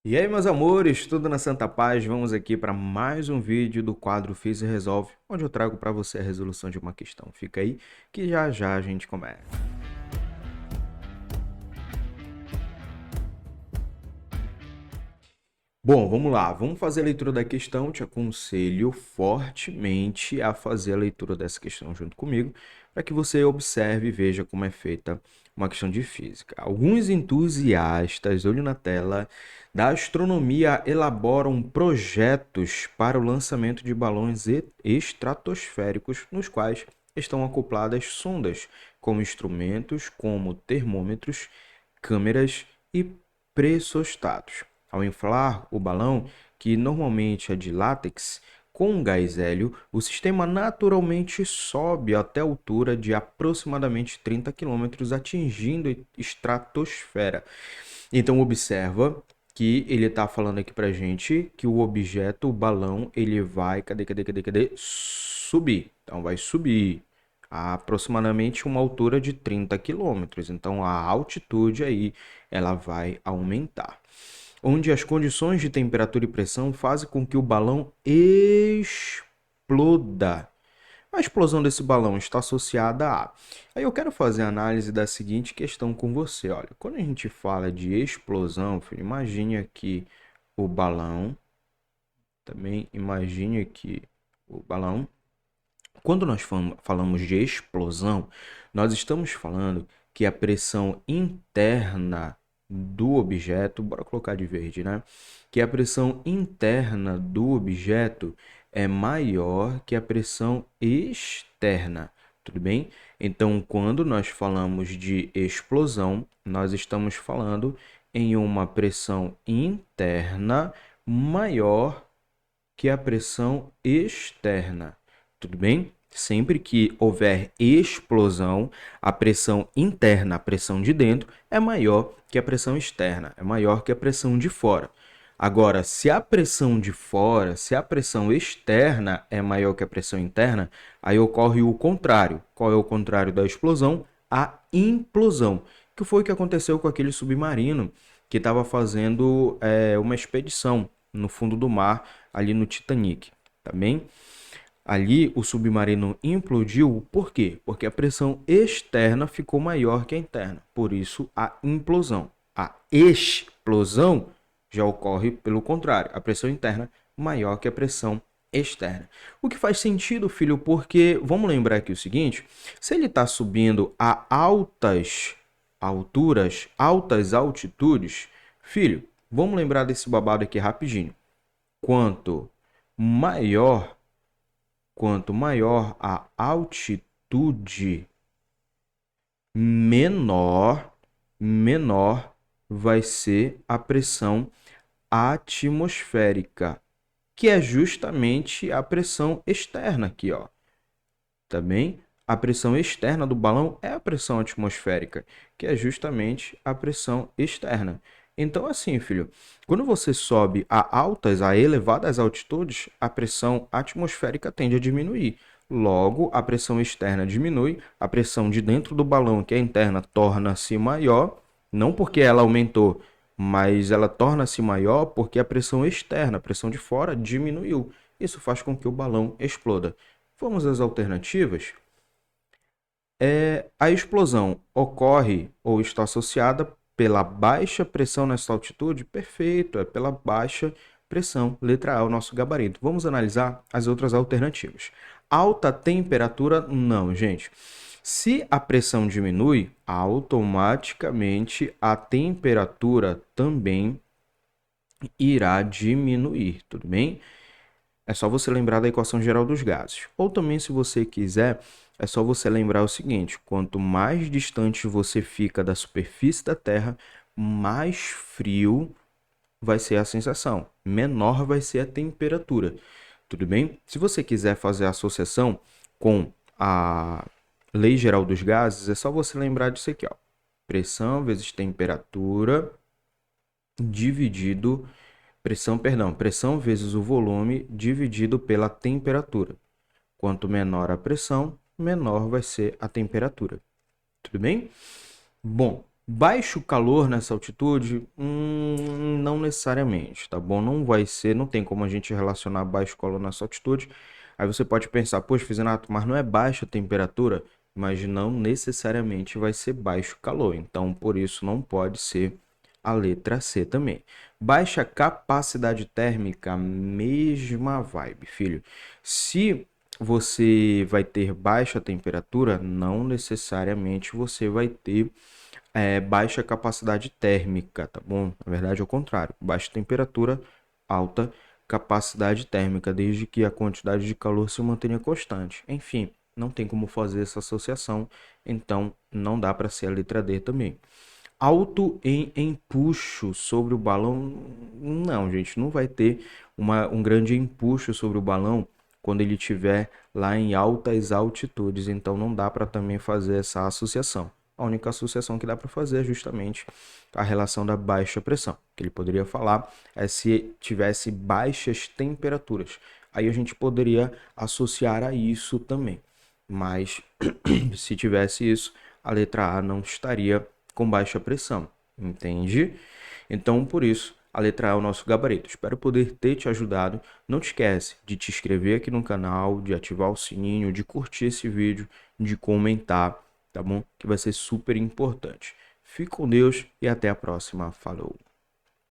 E aí, meus amores, tudo na Santa Paz? Vamos aqui para mais um vídeo do quadro Física Resolve, onde eu trago para você a resolução de uma questão. Fica aí que já já a gente começa. Bom, vamos lá, vamos fazer a leitura da questão. Te aconselho fortemente a fazer a leitura dessa questão junto comigo, para que você observe e veja como é feita uma questão de física. Alguns entusiastas, olho na tela, da astronomia elaboram projetos para o lançamento de balões estratosféricos, nos quais estão acopladas sondas, como instrumentos como termômetros, câmeras e pressostatos. Ao inflar o balão, que normalmente é de látex, com gás hélio, o sistema naturalmente sobe até a altura de aproximadamente 30 quilômetros, atingindo a estratosfera. Então, observa que ele está falando aqui para gente que o objeto, o balão, ele vai, cadê? Subir. Então, vai subir a aproximadamente uma altura de 30 quilômetros. Então, a altitude aí, ela vai aumentar, onde as condições de temperatura e pressão fazem com que o balão exploda. A explosão desse balão está associada a... Aí eu quero fazer a análise da seguinte questão com você. Olha, quando a gente fala de explosão, filho, imagine aqui o balão. Também imagine aqui o balão. Quando nós falamos de explosão, nós estamos falando que a pressão interna do objeto, bora colocar de verde, né? Que a pressão interna do objeto é maior que a pressão externa, tudo bem? Então, quando nós falamos de explosão, nós estamos falando em uma pressão interna maior que a pressão externa, tudo bem? Sempre que houver explosão, a pressão interna, a pressão de dentro, é maior que a pressão externa, é maior que a pressão de fora. Agora, se a pressão de fora, se a pressão externa é maior que a pressão interna, aí ocorre o contrário. Qual é o contrário da explosão? A implosão. Que foi o que aconteceu com aquele submarino que estava fazendo uma expedição no fundo do mar, ali no Titanic, tá bem? Ali o submarino implodiu, por quê? Porque a pressão externa ficou maior que a interna, por isso a implosão. A explosão já ocorre pelo contrário, a pressão interna maior que a pressão externa. O que faz sentido, filho, porque vamos lembrar aqui o seguinte: se ele está subindo a altas alturas, altas altitudes, filho, vamos lembrar desse babado aqui rapidinho. Quanto maior, quanto maior a altitude, menor vai ser a pressão atmosférica, que é justamente a pressão externa aqui, ó. Tá bem? A pressão externa do balão é a pressão atmosférica, que é justamente a pressão externa. Então, assim, filho, quando você sobe a elevadas altitudes, a pressão atmosférica tende a diminuir. Logo, a pressão externa diminui, a pressão de dentro do balão, que é interna, torna-se maior, não porque ela aumentou, mas ela torna-se maior porque a pressão externa, a pressão de fora, diminuiu. Isso faz com que o balão exploda. Vamos às alternativas. A explosão ocorre ou está associada pela baixa pressão nessa altitude? Perfeito, é pela baixa pressão. Letra A, o nosso gabarito. Vamos analisar as outras alternativas. Alta temperatura? Não, gente. Se a pressão diminui, automaticamente a temperatura também irá diminuir, tudo bem? É só você lembrar da equação geral dos gases. Ou também, se você quiser, é só você lembrar o seguinte: quanto mais distante você fica da superfície da Terra, mais frio vai ser a sensação, menor vai ser a temperatura. Tudo bem? Se você quiser fazer a associação com a lei geral dos gases, é só você lembrar disso aqui, ó. Pressão vezes temperatura dividido pressão vezes o volume dividido pela temperatura. Quanto menor a pressão, menor vai ser a temperatura. Tudo bem? Bom, Baixo calor nessa altitude? Não necessariamente, tá bom? Não vai ser, não tem como a gente relacionar baixo calor nessa altitude. Aí você pode pensar, poxa, Fizinato, mas não é baixa temperatura? Mas não necessariamente vai ser baixo calor. Então, por isso, não pode ser a letra C também. Baixa capacidade térmica, mesma vibe, filho. Se você vai ter baixa temperatura, não necessariamente você vai ter baixa capacidade térmica, tá bom? Na verdade é o contrário, baixa temperatura, alta capacidade térmica, desde que a quantidade de calor se mantenha constante. Enfim, não tem como fazer essa associação, então não dá para ser a letra D também. Alto em empuxo sobre o balão, não, gente, não vai ter um grande empuxo sobre o balão quando ele estiver lá em altas altitudes, então não dá para também fazer essa associação. A única associação que dá para fazer é justamente a relação da baixa pressão, que ele poderia falar é se tivesse baixas temperaturas. Aí a gente poderia associar a isso também. Mas se tivesse isso, a letra A não estaria com baixa pressão, entende? Então, por isso, a letra A é o nosso gabarito. Espero poder ter te ajudado. Não te esquece de te inscrever aqui no canal, de ativar o sininho, de curtir esse vídeo, de comentar, tá bom? Que vai ser super importante. Fique com Deus e até a próxima. Falou!